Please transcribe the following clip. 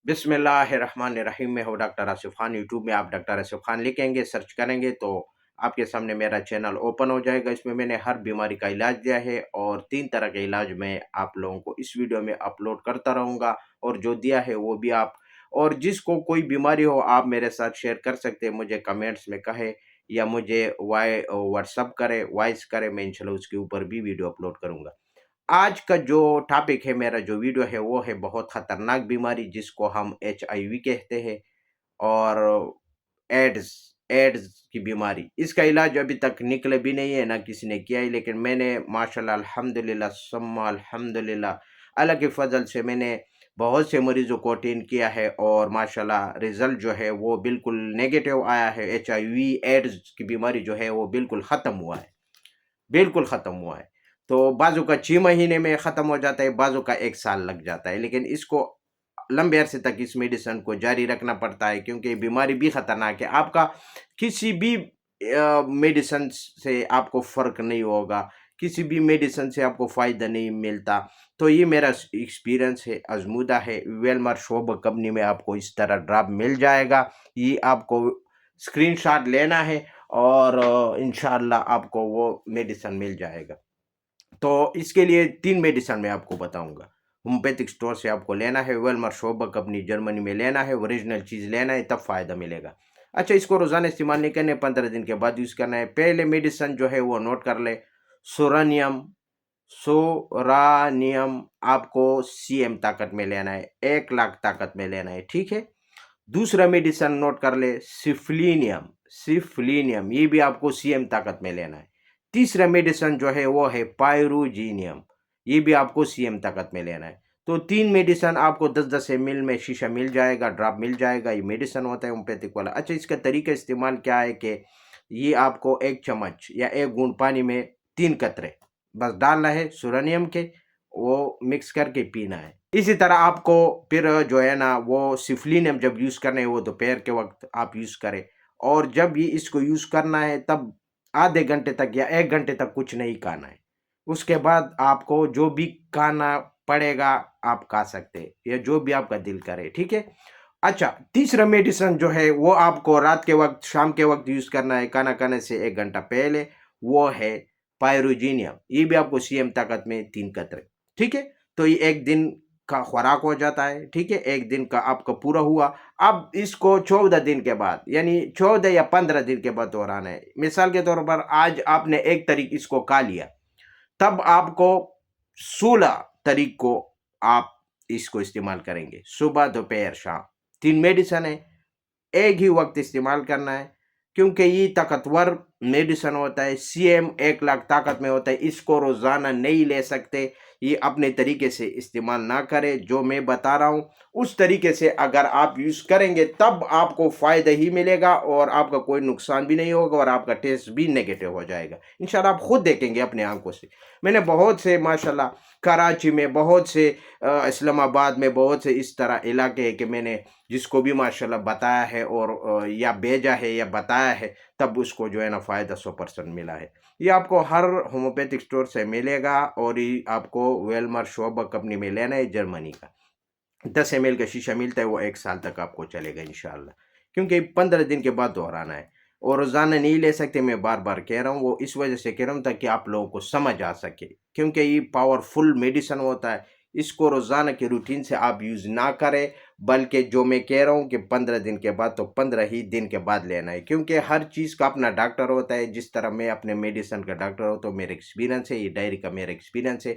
बिस्मिल्लाहिर्रहमानिर्रहीम। मैं हूँ डॉक्टर आसिफ खान। यूट्यूब में आप डॉक्टर आसिफ खान लिखेंगे, सर्च करेंगे तो आपके सामने मेरा चैनल ओपन हो जाएगा। इसमें मैंने हर बीमारी का इलाज दिया है और 3 तरह के इलाज मैं आप लोगों को इस वीडियो में अपलोड करता रहूँगा, और जो दिया है वो भी आप, और जिसको कोई बीमारी हो आप मेरे साथ शेयर कर सकते हैं। मुझे कमेंट्स में कहे या मुझे व्हाट्सअप करे, वॉइस करे, मैं इंशाल्लाह उसके ऊपर भी वीडियो अपलोड करूँगा। आज का जो टॉपिक है, मेरा जो वीडियो है वो है बहुत खतरनाक बीमारी जिसको हम एचआईवी कहते हैं, और एड्स एड्स की बीमारी। इसका इलाज अभी तक निकले भी नहीं है, ना किसी ने किया है, लेकिन मैंने माशाल्लाह अल्हम्दुलिल्लाह सुम्मा अल्हम्दुलिल्लाह अल्लाह के फजल से मैंने बहुत से मरीजों को अटेंड किया है, और माशाल्लाह रिजल्ट जो है वो बिल्कुल नेगेटिव आया है। एचआईवी एड्स की बीमारी जो है वो बिल्कुल ख़त्म हुआ है, बिल्कुल ख़त्म हुआ है। तो बाज़ू का 6 महीने में ख़त्म हो जाता है, बाज़ू का 1 साल लग जाता है, लेकिन इसको लंबे अरसे तक इस मेडिसिन को जारी रखना पड़ता है, क्योंकि ये बीमारी भी ख़तरनाक है। आपका किसी भी मेडिसिन से आपको फ़र्क नहीं होगा, किसी भी मेडिसिन से आपको फ़ायदा नहीं मिलता। तो ये मेरा एक्सपीरियंस है, आज़मूदा है। वेलमार शोब कंपनी में आपको इस तरह ड्रॉप मिल जाएगा। ये आपको स्क्रीनशॉट लेना है, और इंशाअल्लाह आपको वो मेडिसिन मिल जाएगा। तो इसके लिए 3 मेडिसिन मैं आपको बताऊँगा। होम्योपैथिक स्टोर से आपको लेना है, वेलमार शोबक कंपनी जर्मनी में लेना है, ओरिजिनल चीज़ लेना है, तब फ़ायदा मिलेगा। अच्छा, इसको रोज़ाना इस्तेमाल नहीं करना है, 15 दिन के बाद यूज़ करना है। पहले मेडिसिन जो है वो नोट कर लें, सोरानियम। सोरानियम आपको सीएम ताकत में लेना है, 1 लाख ताकत में लेना है, ठीक है? दूसरा मेडिसिन नोट कर ले, सिफलीनियम। सिफलीनियम ये भी आपको सीएम ताकत में लेना है। तीसरा मेडिसिन जो है वो है पायरोजीनियम, ये भी आपको सीएम ताकत में लेना है। तो 3 मेडिसिन आपको 10-10 एमएल में शीशा मिल जाएगा, ड्रॉप मिल जाएगा। ये मेडिसिन होता है होम्योपैथिक वाला। अच्छा, इसका तरीका इस्तेमाल क्या है कि ये आपको 1 चम्मच या 1 बूंद पानी में 3 कतरे बस डालना है सुरानियम के, वो मिक्स करके पीना है। इसी तरह आपको फिर जो है ना वो सिफलिन जब यूज़ करना है वो दोपहर के वक़्त आप यूज़ करें, और जब ये इसको यूज़ करना है तब आधे घंटे तक या 1 घंटे तक कुछ नहीं खाना है। उसके बाद आपको जो भी खाना पड़ेगा आप खा सकते हैं, या जो भी आपका दिल करे, ठीक है? अच्छा, तीसरा मेडिसिन जो है वो आपको रात के वक़्त, शाम के वक़्त यूज़ करना है, खाना खाने से 1 घंटा पहले, वो है पायरोजीनियम। ये भी आपको सीएम ताकत में 3 कतरे, ठीक है? तो ये 1 दिन का खुराक हो जाता है, ठीक है? 1 दिन का आपका पूरा हुआ। अब इसको 14 दिन के बाद, यानी 14 या 15 दिन के बाद दोहराना है। मिसाल के तौर पर आज आपने 1 तारीख इसको खा लिया, तब आपको 16 तारीख को आप इसको इस्तेमाल करेंगे, सुबह, दोपहर, शाम। 3 मेडिसिन है, एक ही वक़्त इस्तेमाल करना है, क्योंकि ये ताकतवर मेडिसिन होता है, सीएम 1 लाख ताकत में होता है, इसको रोज़ाना नहीं ले सकते। ये अपने तरीके से इस्तेमाल ना करें, जो मैं बता रहा हूँ, उस तरीके से अगर आप यूज़ करेंगे तब आपको फ़ायदा ही मिलेगा, और आपका कोई नुकसान भी नहीं होगा, और आपका टेस्ट भी नेगेटिव हो जाएगा। इंशाल्लाह आप खुद देखेंगे अपनी आँखों से। मैंने बहुत से माशाल्लाह कराची में, बहुत से इस्लामाबाद में बहुत से इस तरह इलाके हैं कि मैंने जिसको भी माशाल्लाह बताया है, और या भेजा है या बताया है, तब उसको जो है ना फ़ायदा 100% मिला है। ये आपको हर होम्योपैथिक स्टोर से मिलेगा, और ये आपको वेलमार शोबक कंपनी में लेना है, जर्मनी का। 10 एमएल का शीशा मिलता है, वो 1 साल तक आपको चलेगा इंशाअल्लाह। क्योंकि 15 दिन के बाद दोहराना है, और रोज़ाना नहीं ले सकते, मैं बार-बार कह रहा हूँ। वो इस वजह से कह रहा हूँ ताकि आप लोगों को समझ आ सके, क्योंकि ये पावरफुल मेडिसिन होता है। इसको रोज़ाना के रूटीन से आप यूज़ ना करें, बल्कि जो मैं कह रहा हूँ कि 15 दिन के बाद, तो 15 ही दिन के बाद लेना है, क्योंकि हर चीज़ का अपना डॉक्टर होता है। जिस तरह मैं अपने मेडिसिन का डॉक्टर हूँ, तो मेरा एक्सपीरियंस है, ये डायरी का मेरा एक्सपीरियंस है।